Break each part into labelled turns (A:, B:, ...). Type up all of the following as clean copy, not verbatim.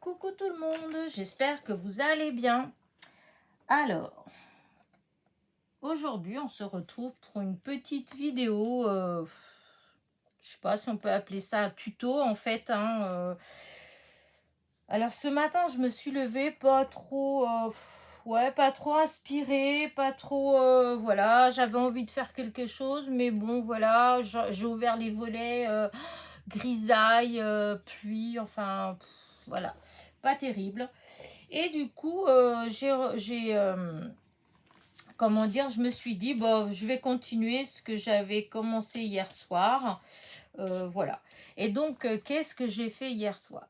A: Coucou tout le monde, j'espère que vous allez bien. Alors, aujourd'hui on se retrouve pour une petite vidéo, je sais pas si on peut appeler ça tuto en fait. Alors ce matin je me suis levée pas trop, pas trop inspirée, pas trop, voilà, j'avais envie de faire quelque chose, mais bon voilà, j'ai ouvert les volets, grisaille, pluie, enfin voilà, pas terrible. Et du coup, comment dire, je me suis dit, bon, je vais continuer ce que j'avais commencé hier soir. Voilà. Et donc, qu'est-ce que j'ai fait hier soir?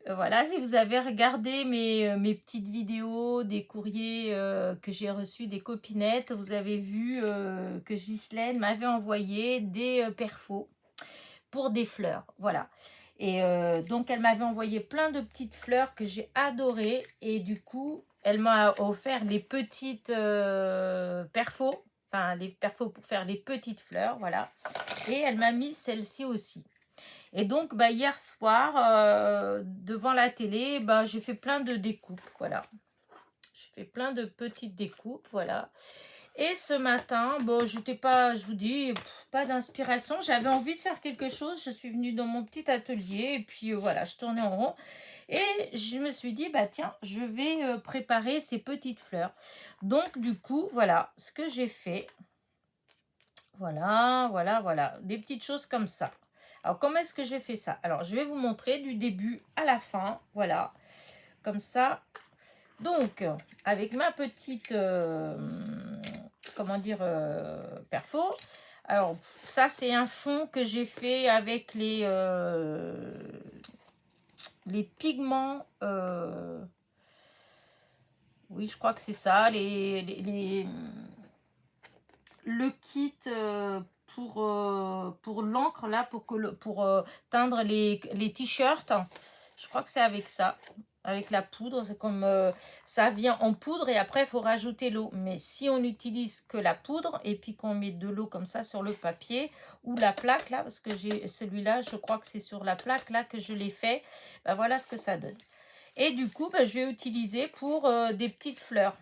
A: Voilà, si vous avez regardé mes petites vidéos, des courriers que j'ai reçus des copinettes, vous avez vu que Ghislaine m'avait envoyé des perfos pour des fleurs. Voilà. Et donc, elle m'avait envoyé plein de petites fleurs que j'ai adorées. Et du coup, elle m'a offert les petites perfos. Enfin, les perfos pour faire les petites fleurs, voilà. Et elle m'a mis celle-ci aussi. Et donc, bah, hier soir, devant la télé, bah, j'ai fait plein de découpes, voilà. Je fais plein de petites découpes, voilà. Et ce matin, bon, j'étais pas, je vous dis, pas d'inspiration. J'avais envie de faire quelque chose. Je suis venue dans mon petit atelier et puis voilà, je tournais en rond. Et je me suis dit, bah tiens, je vais préparer ces petites fleurs. Donc du coup, voilà ce que j'ai fait. Voilà, voilà, voilà. Des petites choses comme ça. Alors, comment est-ce que j'ai fait ça? Alors, je vais vous montrer du début à la fin. Voilà, comme ça. Donc, avec ma petite, comment dire, perfo. Alors, ça, c'est un fond que j'ai fait avec les pigments. Oui, je crois que c'est ça. Le kit pour l'encre, là, pour teindre les t-shirts. Je crois que c'est avec ça. Avec la poudre, c'est comme ça vient en poudre et après il faut rajouter l'eau. Mais si on n'utilise que la poudre et puis qu'on met de l'eau comme ça sur le papier ou la plaque là, parce que j'ai celui-là, je crois que c'est sur la plaque là que je l'ai fait, ben voilà ce que ça donne. Et du coup, ben, je vais utiliser pour des petites fleurs.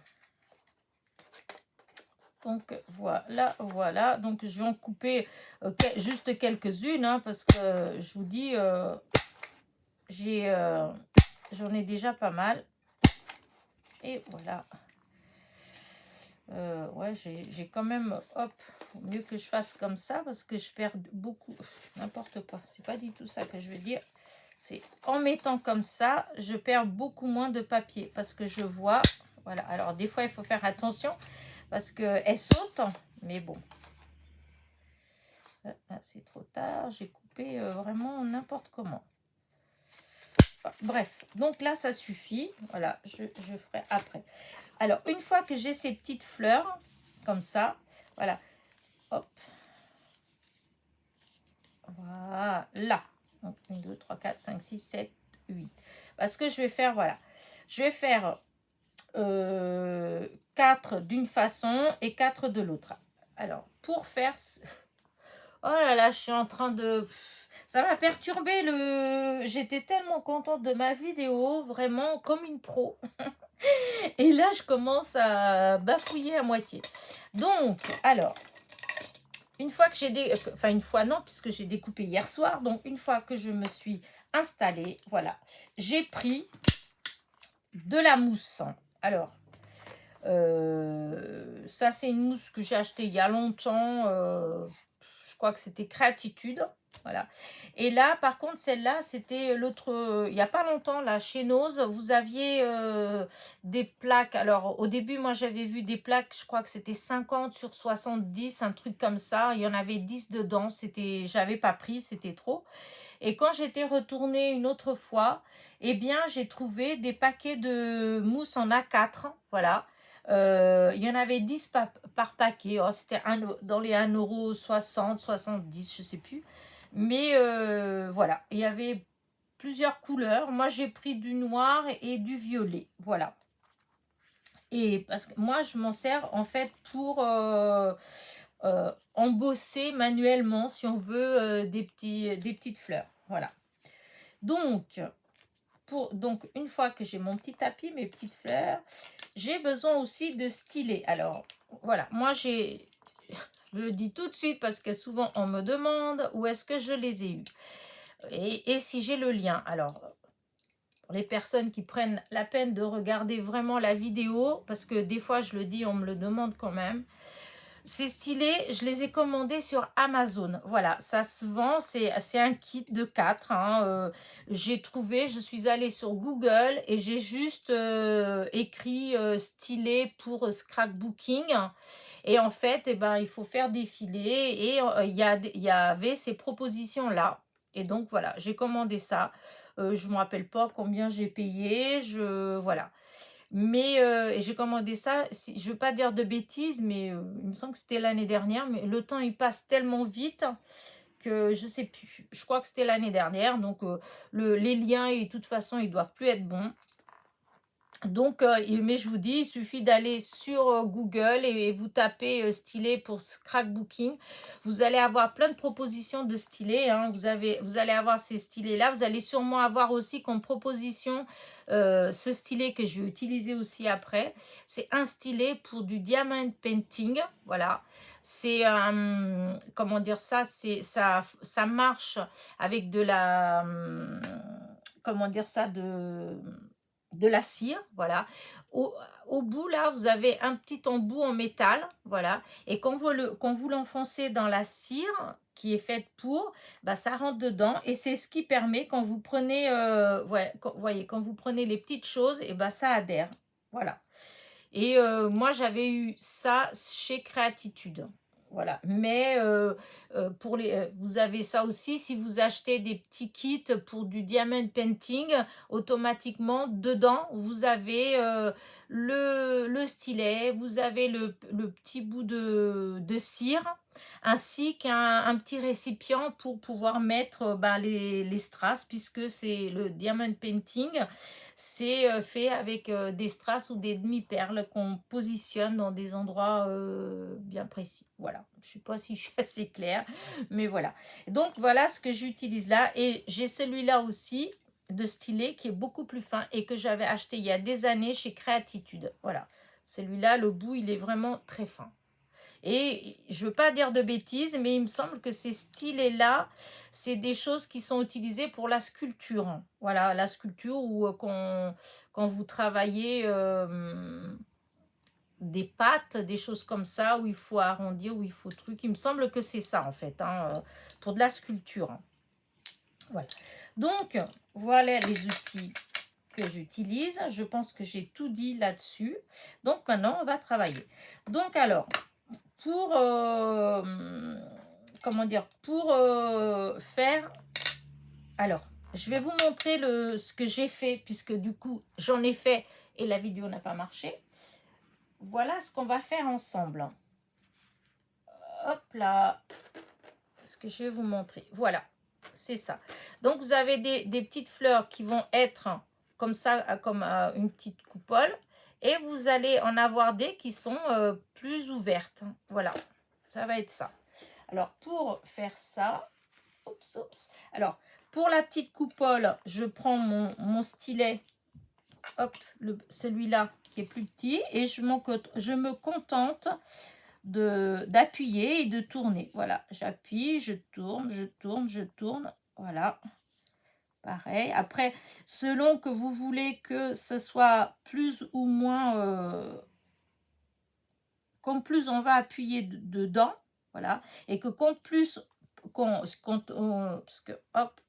A: Donc voilà, voilà. Donc je vais en couper juste quelques-unes hein, parce que je vous dis, j'en ai déjà pas mal. Et voilà. Ouais, j'ai quand même, hop, mieux que je fasse comme ça parce que je perds beaucoup, n'importe quoi. C'est pas du tout ça que je veux dire. C'est en mettant comme ça, je perds beaucoup moins de papier parce que je vois, voilà. Alors des fois, il faut faire attention parce qu'elle saute, mais bon. C'est trop tard, j'ai coupé vraiment n'importe comment. Enfin, bref, donc là, ça suffit. Voilà, je ferai après. Alors, une fois que j'ai ces petites fleurs, comme ça, voilà, hop, voilà. Donc, 1, 2, 3, 4, 5, 6, 7, 8. Parce que je vais faire, voilà, je vais faire 4 d'une façon et 4 de l'autre. Alors, pour faire... Oh là là, je suis en train de... Ça m'a perturbé J'étais tellement contente de ma vidéo, vraiment comme une pro. Et là, je commence à bafouiller à moitié. Donc, alors, une fois que j'ai... Enfin, une fois non, puisque j'ai découpé hier soir. Donc, une fois que je me suis installée, voilà. J'ai pris de la mousse. Alors, ça, c'est une mousse que j'ai achetée il y a longtemps. Je crois que c'était Créatitude. Voilà. Et là, par contre, celle-là, c'était l'autre... il n'y a pas longtemps, là, chez Nose, vous aviez des plaques. Alors, au début, moi, j'avais vu des plaques, je crois que c'était 50 sur 70, un truc comme ça. Il y en avait 10 dedans. J'avais pas pris, c'était trop. Et quand j'étais retournée une autre fois, eh bien, j'ai trouvé des paquets de mousse en A4. Voilà. Il y en avait 10 par paquet. Oh, c'était dans les 1,60 €, 70, je ne sais plus. Mais voilà, il y avait plusieurs couleurs. Moi, j'ai pris du noir et du violet. Voilà. Et parce que moi, je m'en sers en fait pour embosser manuellement, si on veut, des petites fleurs. Voilà. Donc, donc une fois que j'ai mon petit tapis, mes petites fleurs, j'ai besoin aussi de styler. Alors, voilà, moi je le dis tout de suite parce que souvent on me demande où est-ce que je les ai eus. Et si j'ai le lien. Alors, pour les personnes qui prennent la peine de regarder vraiment la vidéo, parce que des fois je le dis, on me le demande quand même. Ces stylés, je les ai commandés sur Amazon. Voilà, ça se vend, c'est un kit de 4. J'ai trouvé, je suis allée sur Google et j'ai juste écrit stylet pour scrapbooking. Et en fait, eh ben, il faut faire défiler et il y avait ces propositions-là. Et donc voilà, j'ai commandé ça. Je ne me rappelle pas combien j'ai payé. Voilà. Mais et j'ai commandé ça, je ne veux pas dire de bêtises, mais il me semble que c'était l'année dernière. Mais le temps, il passe tellement vite que je ne sais plus. Je crois que c'était l'année dernière. Donc les liens, et de toute façon, ils ne doivent plus être bons. Donc, mais je vous dis, il suffit d'aller sur Google et vous tapez stylet pour scrapbooking. Vous allez avoir plein de propositions de stylets. Vous allez avoir ces stylets-là. Vous allez sûrement avoir aussi comme proposition ce stylet que je vais utiliser aussi après. C'est un stylet pour du diamond painting. Voilà. C'est, comment dire ça, ça marche avec de la, comment dire ça, de la cire, voilà. Au bout, là, vous avez un petit embout en métal, voilà. Et quand vous l'enfoncez dans la cire qui est faite pour, bah, ça rentre dedans. Et c'est ce qui permet, quand vous prenez, voyez, quand vous prenez les petites choses, et bah, ça adhère. Voilà. Et moi, j'avais eu ça chez Créatitude. Voilà. Mais vous avez ça aussi si vous achetez des petits kits pour du diamond painting. Automatiquement, dedans, vous avez le stylet, vous avez le petit bout de cire, ainsi qu'un petit récipient pour pouvoir mettre les strass, puisque c'est le diamond painting. C'est fait avec des strass ou des demi-perles qu'on positionne dans des endroits bien précis. Voilà, je ne sais pas si je suis assez claire, mais voilà. Donc voilà ce que j'utilise là. Et j'ai celui-là aussi de stylet qui est beaucoup plus fin et que j'avais acheté il y a des années chez Créatitude. Voilà, celui-là, le bout, il est vraiment très fin. Et je ne veux pas dire de bêtises, mais il me semble que ces stylets-là, c'est des choses qui sont utilisées pour la sculpture. Voilà, la sculpture ou quand vous travaillez des pattes, des choses comme ça, où il faut arrondir, où il faut truc. Il me semble que c'est ça, en fait, pour de la sculpture. Voilà. Donc, voilà les outils que j'utilise. Je pense que j'ai tout dit là-dessus. Donc, maintenant, on va travailler. Donc, alors, pour comment dire, pour faire, alors je vais vous montrer ce que j'ai fait, puisque du coup j'en ai fait et la vidéo n'a pas marché. Voilà ce qu'on va faire ensemble. Hop là, ce que je vais vous montrer, voilà, c'est ça. Donc vous avez des petites fleurs qui vont être comme ça, comme une petite coupole, et vous allez en avoir des qui sont plus ouvertes. Voilà, ça va être ça. Alors, pour faire ça, alors, pour la petite coupole, je prends mon stylet, hop, celui-là qui est plus petit, et je me contente d'appuyer et de tourner. Voilà, j'appuie, je tourne, je tourne, je tourne, voilà. Pareil. Après, selon que vous voulez que ce soit plus ou moins, comme plus on va appuyer dedans, voilà, et que comme plus parce que hop,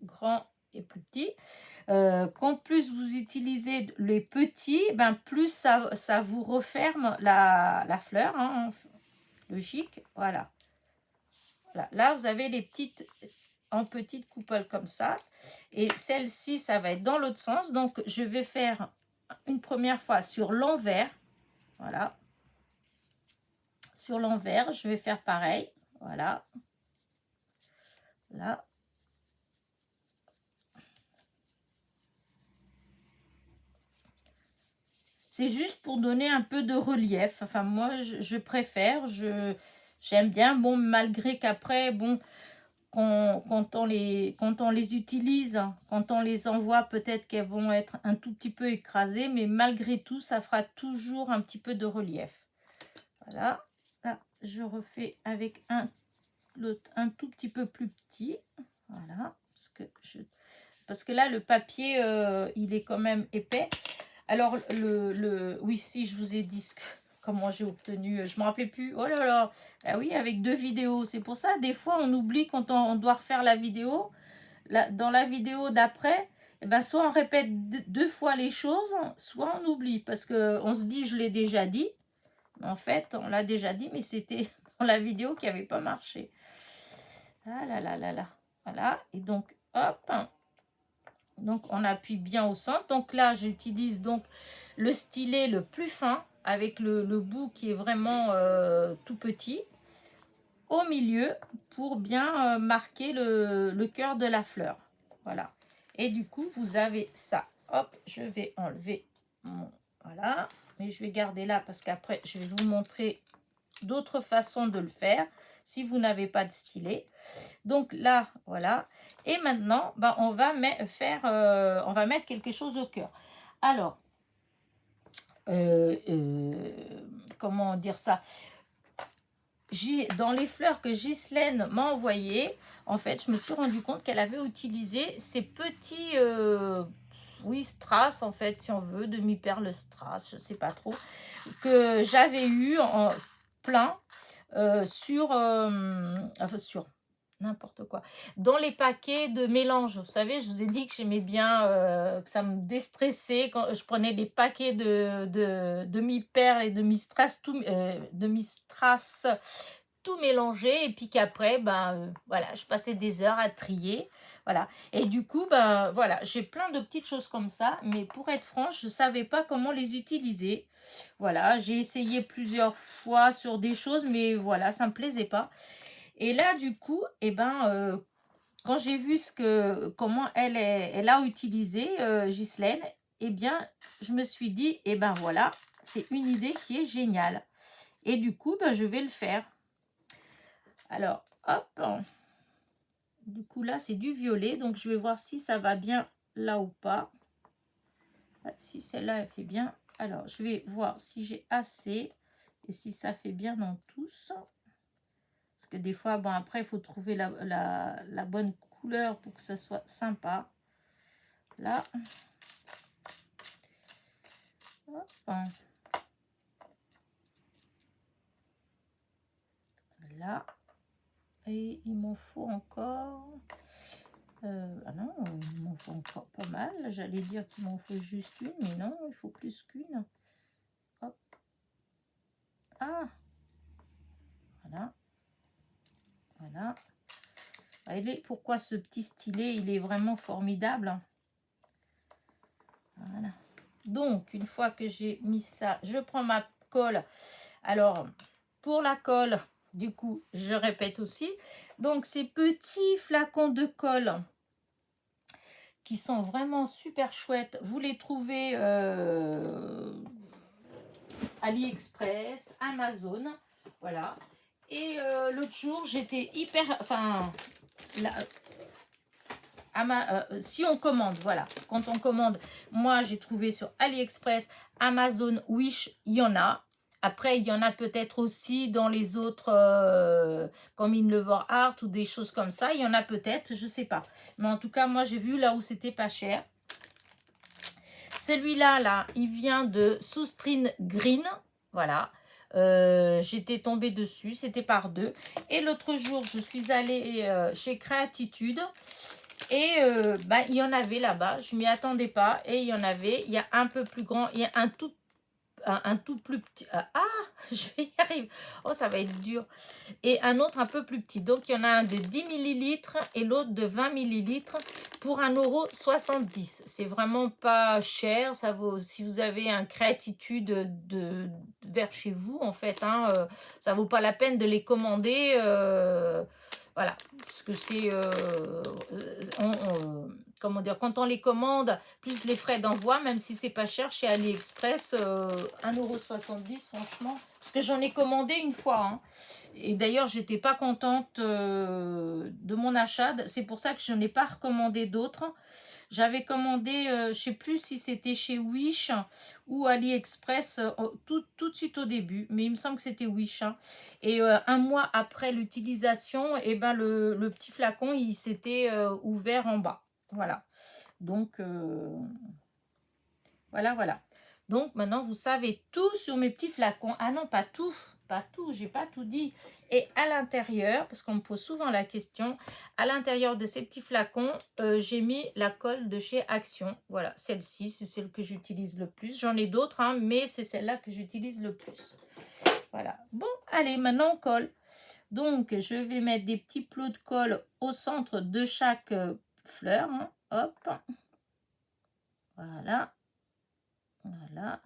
A: grand et plus petit, quand plus vous utilisez les petits, ben plus ça vous referme la fleur, logique, voilà. Voilà. Là, vous avez les petites en petites coupoles comme ça, et celle-ci, ça va être dans l'autre sens. Donc, je vais faire une première fois sur l'envers, voilà. Sur l'envers, je vais faire pareil, voilà. Là. C'est juste pour donner un peu de relief. Enfin, moi, je préfère, j'aime bien. Bon, malgré qu'après, bon, quand on les utilise, quand on les envoie, peut-être qu'elles vont être un tout petit peu écrasées, mais malgré tout, ça fera toujours un petit peu de relief. Voilà, là, je refais avec un tout petit peu plus petit. Voilà, parce que là, le papier, il est quand même épais. Alors, oui, si, je vous ai dit comment j'ai obtenu, je ne me rappelais plus. Oh là là, ah oui, avec 2 vidéos. C'est pour ça, des fois, on oublie quand on doit refaire la vidéo. Dans la vidéo d'après, eh ben, soit on répète 2 fois les choses, soit on oublie. Parce qu'on se dit, je l'ai déjà dit. En fait, on l'a déjà dit, mais c'était dans la vidéo qui n'avait pas marché. Ah là là là là. Voilà, et donc, hop. Donc, on appuie bien au centre. Donc là, j'utilise donc le stylet le plus fin avec le bout qui est vraiment tout petit au milieu pour bien marquer le cœur de la fleur. Voilà. Et du coup, vous avez ça. Hop, je vais enlever mon... Voilà. Mais je vais garder là parce qu'après, je vais vous montrer d'autres façons de le faire si vous n'avez pas de stylet. Donc là, voilà. Et maintenant, ben, on va mettre quelque chose au cœur. Alors, comment dire ça? Dans les fleurs que Ghislaine m'a envoyées, en fait, je me suis rendu compte qu'elle avait utilisé ces petits, oui, strass, en fait, si on veut, demi-perle strass, je sais pas trop, que j'avais eu en plein sur n'importe quoi. Dans les paquets de mélange, vous savez, je vous ai dit que j'aimais bien, que ça me déstressait quand je prenais les paquets de demi-perles et demi-strass, tout mélangé, et puis qu'après, ben, voilà, je passais des heures à trier. Voilà. Et du coup, ben, voilà, j'ai plein de petites choses comme ça, mais pour être franche, je ne savais pas comment les utiliser. Voilà, j'ai essayé plusieurs fois sur des choses, mais voilà, ça ne me plaisait pas. Et là, du coup, eh ben, quand j'ai vu comment elle a utilisé Ghislaine, eh bien, je me suis dit, eh ben voilà, c'est une idée qui est géniale. Et du coup, ben, je vais le faire. Alors, hop. Du coup, là, c'est du violet, donc je vais voir si ça va bien là ou pas. Si celle-là, elle fait bien. Alors, je vais voir si j'ai assez et si ça fait bien dans tous. Parce que des fois, bon, après, il faut trouver la bonne couleur pour que ça soit sympa. Là. Hop. Là. Et il m'en faut encore... ah non, il m'en faut encore pas mal. J'allais dire qu'il m'en faut juste une, mais non, il faut plus qu'une. Hop. Ah. Voilà. Voilà. Voyez pourquoi ce petit stylet, il est vraiment formidable. Voilà. Donc, une fois que j'ai mis ça, je prends ma colle. Alors, pour la colle, du coup, je répète aussi. Donc, ces petits flacons de colle qui sont vraiment super chouettes, vous les trouvez AliExpress, Amazon. Voilà. Et l'autre jour, j'étais hyper... Enfin... si on commande, voilà, quand on commande, moi j'ai trouvé sur AliExpress, Amazon, Wish, il y en a. Après, il y en a peut-être aussi dans les autres, comme Inlever Art ou des choses comme ça. Il y en a peut-être, je sais pas. Mais en tout cas, moi j'ai vu là où c'était pas cher. Celui-là, là, il vient de Soustrin Green, voilà. J'étais tombée dessus, c'était par 2. Et l'autre jour, je suis allée chez Créatitude. Et bah, il y en avait là-bas, je m'y attendais pas. Et il y en avait, il y a un peu plus grand, il y a un tout plus petit. Ah, je vais y arriver. Oh, ça va être dur. Et un autre un peu plus petit. Donc, il y en a un de 10 ml et l'autre de 20 ml pour 1,70 €. C'est vraiment pas cher. Ça vaut, si vous avez un Créatitude vers chez vous, en fait, hein, ça vaut pas la peine de les commander. Voilà, parce que c'est comment dire, quand on les commande, plus les frais d'envoi, même si c'est pas cher chez AliExpress, 1,70 € franchement. Parce que j'en ai commandé une fois. Hein. Et d'ailleurs, j'étais pas contente de mon achat. C'est pour ça que je n'ai pas recommandé d'autres. J'avais commandé, je sais plus si c'était chez Wish ou AliExpress tout de suite au début, mais il me semble que c'était Wish. Hein. Et un mois après l'utilisation, eh ben le petit flacon, il s'était ouvert en bas. Voilà. Donc, voilà. Donc, maintenant, vous savez tout sur mes petits flacons. Ah non, pas tout. Pas tout, j'ai pas tout dit. Et à l'intérieur, parce qu'on me pose souvent la question, à l'intérieur de ces petits flacons, j'ai mis la colle de chez Action. Voilà, celle-ci, c'est celle que j'utilise le plus. J'en ai d'autres, hein, mais c'est celle-là que j'utilise le plus. Voilà. Bon, allez, maintenant on colle. Donc, je vais mettre des petits plots de colle au centre de chaque fleur. Hein. Hop. Voilà. Voilà.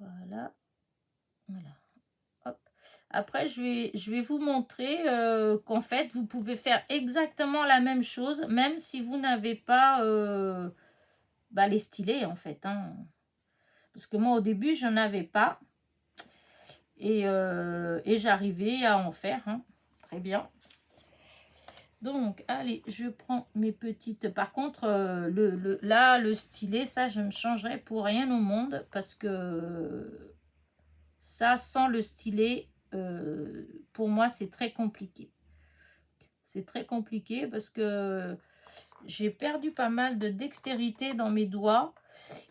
A: Voilà. Voilà. Hop. Après, je vais vous montrer qu'en fait, vous pouvez faire exactement la même chose, même si vous n'avez pas les stylés, en fait. Hein. Parce que moi, au début, je n'en avais pas. Et j'arrivais à en faire. Hein. Très bien. Donc, allez, je prends mes petites... Par contre, là, le stylet, ça, je ne changerai pour rien au monde. Parce que ça, sans le stylet, pour moi, c'est très compliqué. C'est très compliqué parce que j'ai perdu pas mal de dextérité dans mes doigts.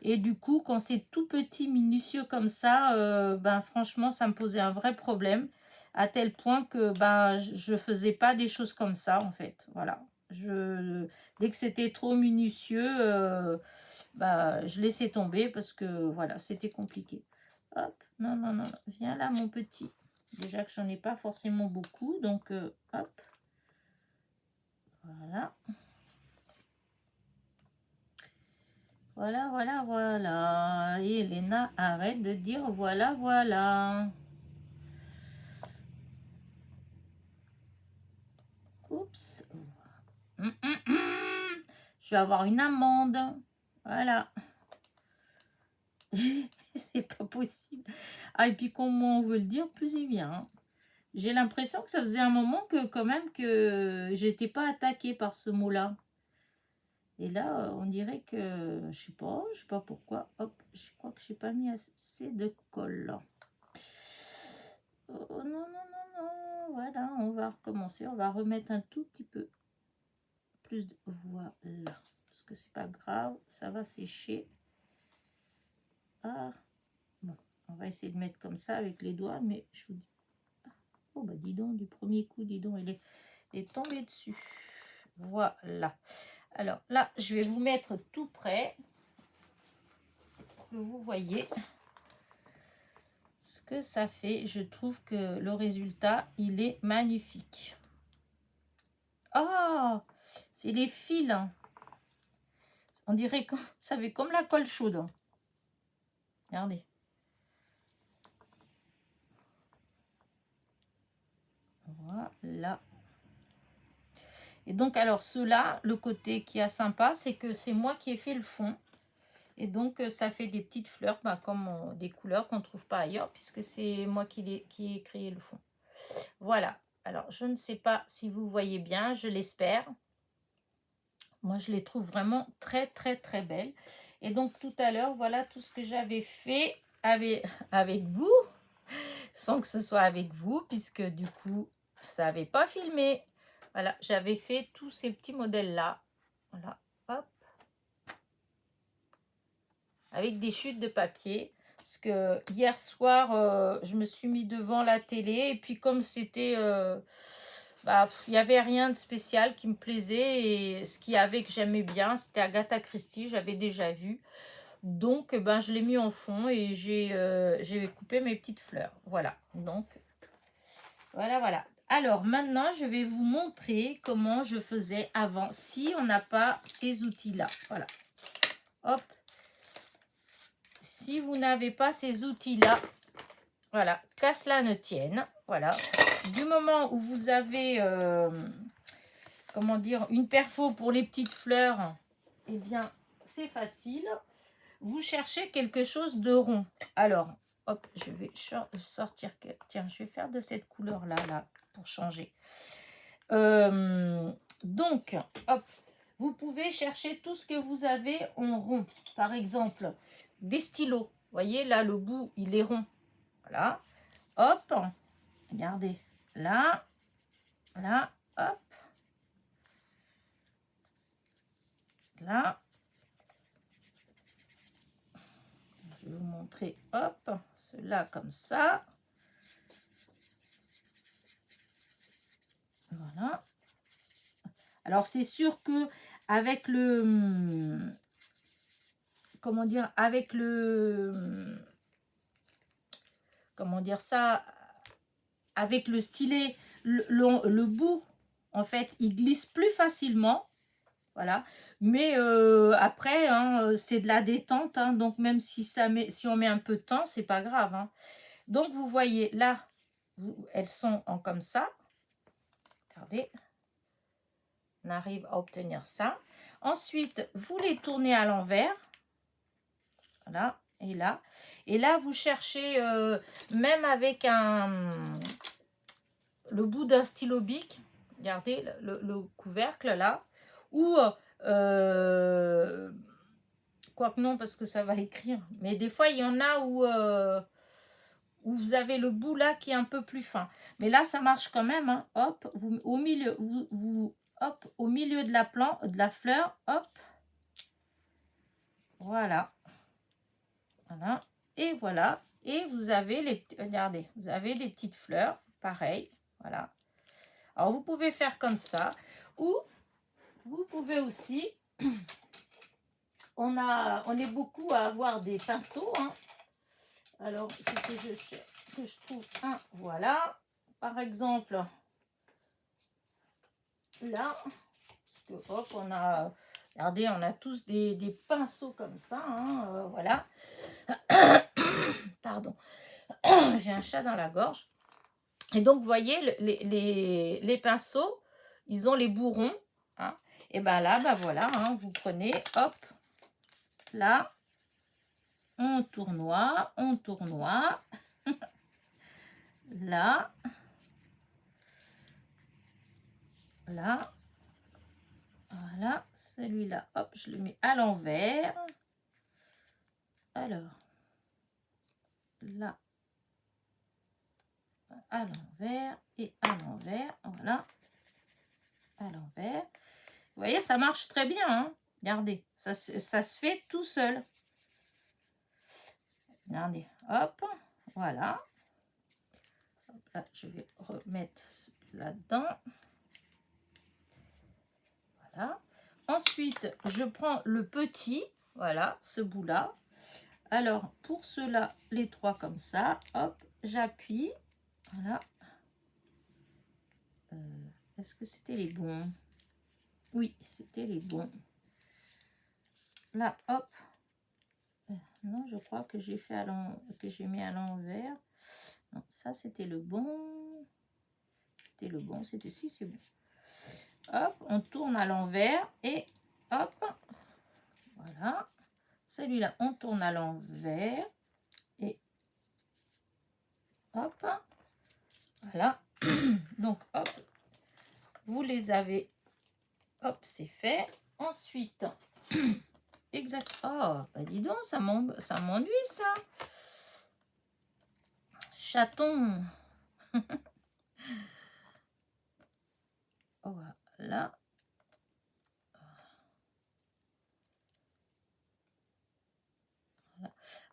A: Et du coup, quand c'est tout petit, minutieux comme ça, franchement, ça me posait un vrai problème. À tel point que je faisais pas des choses comme ça, en fait. Voilà. Dès que c'était trop minutieux, je laissais tomber parce que, voilà, c'était compliqué. Hop, non, non, non, viens là, mon petit. Déjà que j'en ai pas forcément beaucoup, donc, hop. Voilà. Voilà, voilà, voilà. Et Elena, arrête de dire voilà, voilà. Oups. Je vais avoir une amende. Voilà. C'est pas possible. Ah, et puis comment on veut le dire, plus il vient. Hein. J'ai l'impression que ça faisait un moment que quand même que j'étais pas attaquée par ce mot-là. Et là, on dirait que, je sais pas pourquoi. Hop, je crois que j'ai pas mis assez de colle. Oh non, non, non, non. Voilà, on va recommencer. On va remettre un tout petit peu plus de... Voilà. Parce que c'est pas grave, ça va sécher. Ah, bon, on va essayer de mettre comme ça avec les doigts, mais je vous dis... Oh, bah dis donc, du premier coup, dis donc, il est tombé dessus. Voilà. Alors là, je vais vous mettre tout près pour que vous voyez ce que ça fait. Je trouve que le résultat, il est magnifique. Oh, c'est les fils. On dirait que ça fait comme la colle chaude. Regardez. Voilà. Et donc, alors, ceux-là, le côté qui est sympa, c'est que c'est moi qui ai fait le fond. Et donc, ça fait des petites fleurs, comme des couleurs qu'on ne trouve pas ailleurs, puisque c'est moi qui ai créé le fond. Voilà. Alors, je ne sais pas si vous voyez bien, je l'espère. Moi, je les trouve vraiment très, très, très belles. Et donc, tout à l'heure, voilà tout ce que j'avais fait avec vous, sans que ce soit avec vous, puisque du coup, ça n'avait pas filmé. Voilà, j'avais fait tous ces petits modèles-là. Voilà, hop. Avec des chutes de papier. Parce que hier soir, je me suis mis devant la télé. Et puis comme c'était... il n'y avait rien de spécial qui me plaisait. Et ce qu'il y avait que j'aimais bien, c'était Agatha Christie. J'avais déjà vu. Donc, je l'ai mis en fond. Et j'ai coupé mes petites fleurs. Voilà. Donc, voilà. Alors, maintenant, je vais vous montrer comment je faisais avant. Si on n'a pas ces outils-là. Voilà. Hop. Si vous n'avez pas ces outils-là, voilà, qu'à cela ne tienne, voilà. Du moment où vous avez, comment dire, une perfo pour les petites fleurs, eh bien, c'est facile. Vous cherchez quelque chose de rond. Alors, hop, je vais sortir. Tiens, je vais faire de cette couleur-là, là, pour changer. Donc, hop, vous pouvez chercher tout ce que vous avez en rond. Par exemple, des stylos. Vous voyez, là, le bout, il est rond. Voilà. Hop, regardez. Là, là, hop. Là. Je vais vous montrer, hop, cela comme ça. Voilà. Alors, c'est sûr que avec le... Comment dire? Avec le... Comment dire ça? Avec le stylet, le bout, en fait, il glisse plus facilement. Voilà. Mais après, hein, c'est de la détente. Hein, donc, même si, si on met un peu de temps, c'est pas grave. Hein. Donc, vous voyez, là, elles sont comme ça. Regardez. On arrive à obtenir ça. Ensuite, vous les tournez à l'envers. Voilà. Et là. Et là, vous cherchez, même avec le bout d'un stylo bic. Regardez le couvercle là. Ou, quoique non, parce que ça va écrire. Mais des fois, il y en a où vous avez le bout là qui est un peu plus fin. Mais là, ça marche quand même. Hein. Hop, au milieu, hop, au milieu de la fleur, hop. Voilà. Voilà. Et voilà. Et vous avez les... Regardez, vous avez des petites fleurs. Pareil. Voilà. Alors, vous pouvez faire comme ça. Ou, vous pouvez aussi... On est beaucoup à avoir des pinceaux. Hein. Alors, il faut que je trouve un. Voilà. Par exemple, là. Parce que, hop, on a... Regardez, on a tous des pinceaux comme ça. Hein, voilà. Pardon. J'ai un chat dans la gorge. Et donc, vous voyez, les pinceaux, ils ont les bourrons. Hein. Et bien là, ben voilà, hein, vous prenez, hop, là, on tournoie, là, là, voilà, celui-là, hop, je le mets à l'envers. Alors, là, à l'envers et à l'envers, voilà, à l'envers. Vous voyez, ça marche très bien, hein. Regardez, ça se fait tout seul. Regardez, hop, voilà. Hop, là, je vais remettre là-dedans. Voilà. Ensuite, je prends le petit, voilà, ce bout-là. Alors, pour cela, les trois comme ça, hop, j'appuie. Voilà. Est-ce que c'était les bons? Oui, c'était les bons. Là, hop. Non, je crois que j'ai fait que j'ai mis à l'envers. Non, ça c'était le bon. C'était le bon. C'était si, c'est bon. Hop, on tourne à l'envers et hop. Voilà. Celui-là, on tourne à l'envers et hop. Voilà. Donc, hop. Vous les avez. Hop, c'est fait. Ensuite, exact. Oh, bah dis donc, ça m'ennuie ça. Chaton. Voilà. Voilà.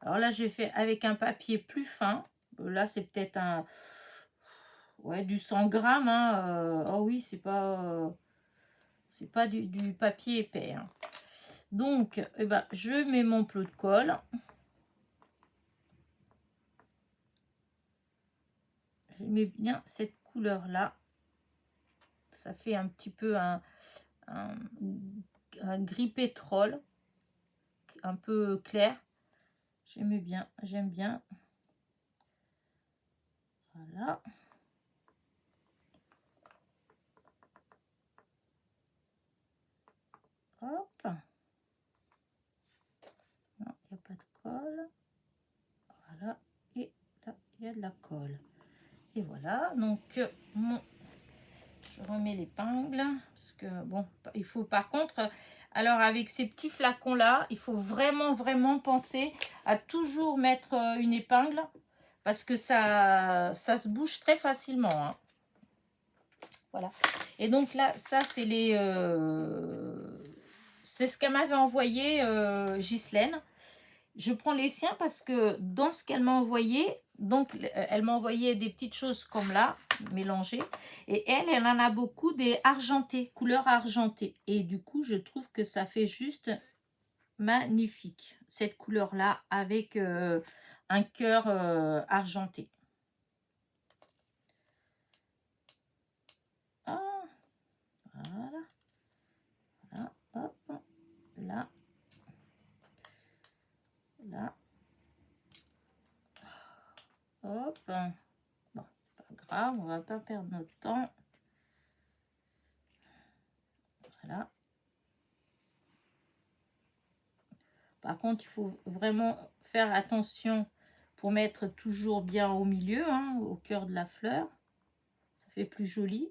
A: Alors là, j'ai fait avec un papier plus fin. Là, c'est peut-être un... Ouais, du 100 grammes. Hein. Oh oui, c'est pas du papier épais. Hein. Donc, eh ben, je mets mon plot de colle. Je mets bien cette couleur-là. Ça fait un petit peu un gris pétrole. Un peu clair. J'aime bien. Voilà. Hop. colle. Voilà. Et là, il y a de la colle. Et voilà. Donc, je remets l'épingle. Parce que, bon, il faut par contre... Alors, avec ces petits flacons-là, il faut vraiment, vraiment penser à toujours mettre une épingle. Parce que ça se bouge très facilement. Hein. Voilà. Et donc là, ça, c'est les... c'est ce qu'elle m'avait envoyé, Ghislaine. Je prends les siens parce que dans ce qu'elle m'a envoyé, donc elle m'a envoyé des petites choses comme là, mélangées. Et elle en a beaucoup des argentés, couleurs argentées. Et du coup, je trouve que ça fait juste magnifique, cette couleur-là, avec un cœur argenté. Ah, voilà. Voilà, hop, là. Là. Hop. Bon, c'est pas grave, on va pas perdre notre temps. Voilà. Par contre, il faut vraiment faire attention pour mettre toujours bien au milieu, hein, au cœur de la fleur. Ça fait plus joli.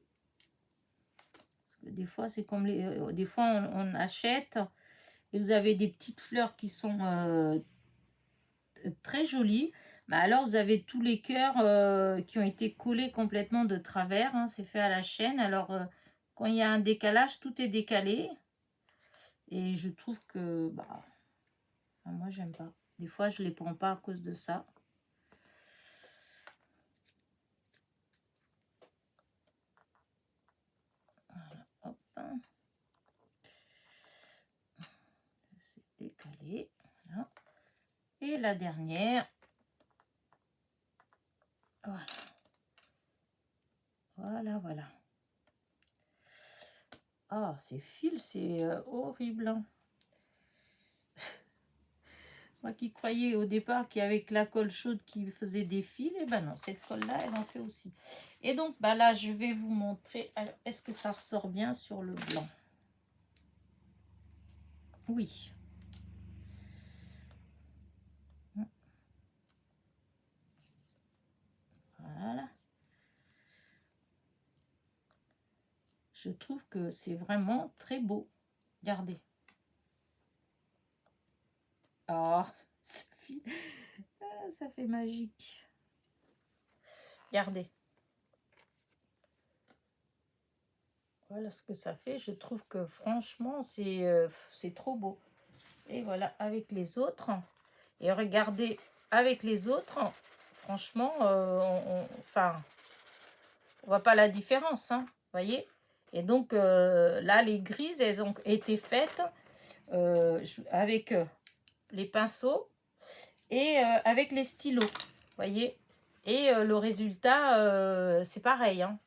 A: Parce que des fois, c'est comme les... des fois, on achète et vous avez des petites fleurs qui sont très jolies. Mais alors, vous avez tous les cœurs qui ont été collés complètement de travers. Hein, c'est fait à la chaîne. Alors, quand il y a un décalage, tout est décalé. Et je trouve que... Bah, moi, j'aime pas. Des fois, je les prends pas à cause de ça. Voilà, hop. C'est décalé. Voilà. Et la dernière. Voilà. Voilà, voilà. Ah, ces fils, c'est horrible. Hein. Moi qui croyais au départ qu'avec la colle chaude qui faisait des fils, et ben non, cette colle-là, elle en fait aussi. Et donc, bah là, je vais vous montrer. Est-ce que ça ressort bien sur le blanc? Oui. Voilà. Je trouve que c'est vraiment très beau. Regardez. Oh, ce fil, ça fait magique. Regardez. Voilà ce que ça fait. Je trouve que franchement, c'est trop beau. Et voilà, avec les autres. Et regardez, avec les autres, franchement, enfin, on voit pas la différence. Hein, voyez. Et donc, là, les grises, elles ont été faites avec les pinceaux et avec les stylos. Voyez. Et le résultat, c'est pareil. Hein.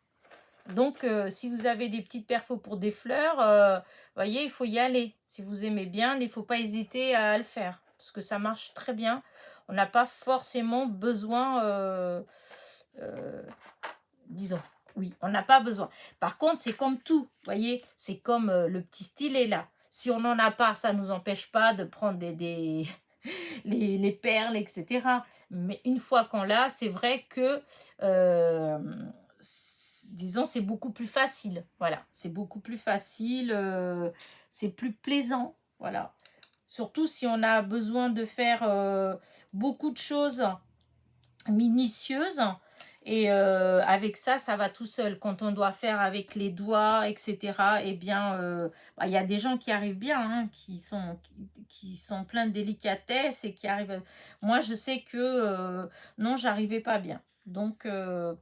A: Donc, si vous avez des petites perfos pour des fleurs, voyez, il faut y aller. Si vous aimez bien, il ne faut pas hésiter à le faire. Parce que ça marche très bien. On n'a pas forcément besoin, disons, oui, on n'a pas besoin. Par contre, c'est comme tout, voyez, c'est comme le petit stylet là. Si on n'en a pas, ça ne nous empêche pas de prendre les perles, etc. Mais une fois qu'on l'a, c'est vrai que... disons, c'est beaucoup plus facile. Voilà, c'est beaucoup plus facile, c'est plus plaisant. Voilà. Surtout si on a besoin de faire beaucoup de choses minutieuses. Et avec ça, ça va tout seul. Quand on doit faire avec les doigts, etc., eh bien, y a des gens qui arrivent bien, hein, qui sont pleins de délicatesse et qui arrivent... Moi, je sais que non, j'arrivais pas bien. Donc,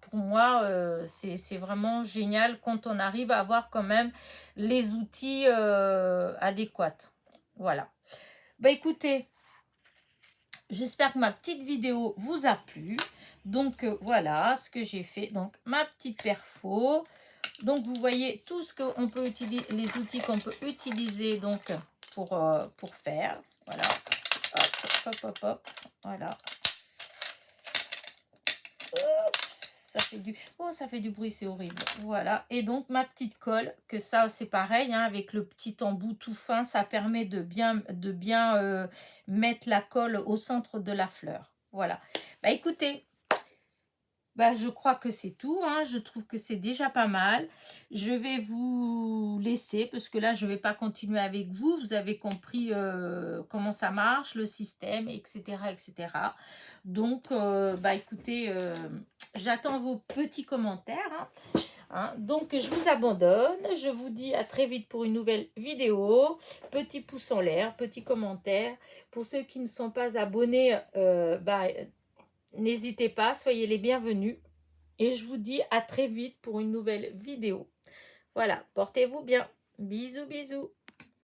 A: pour moi, c'est vraiment génial quand on arrive à avoir quand même les outils adéquats. Voilà. Bah, écoutez, j'espère que ma petite vidéo vous a plu. Donc, voilà ce que j'ai fait. Donc, ma petite perfo. Donc, vous voyez tout ce qu'on peut utiliser, les outils qu'on peut utiliser donc pour faire. Voilà. Hop, hop, hop, hop. Voilà. Hop, ça fait du bruit, c'est horrible. Voilà. Et donc, ma petite colle, que ça, c'est pareil, hein, avec le petit embout tout fin, ça permet de bien mettre la colle au centre de la fleur. Voilà. Bah, écoutez, bah, je crois que c'est tout, hein. Je trouve que c'est déjà pas mal. Je vais vous laisser parce que là, je ne vais pas continuer avec vous. Vous avez compris comment ça marche, le système, etc. etc. Donc, bah, écoutez, j'attends vos petits commentaires. Hein. Donc, je vous abandonne. Je vous dis à très vite pour une nouvelle vidéo. Petit pouce en l'air, petit commentaire. Pour ceux qui ne sont pas abonnés, bah, n'hésitez pas, soyez les bienvenus. Et je vous dis à très vite pour une nouvelle vidéo. Voilà, portez-vous bien. Bisous, bisous.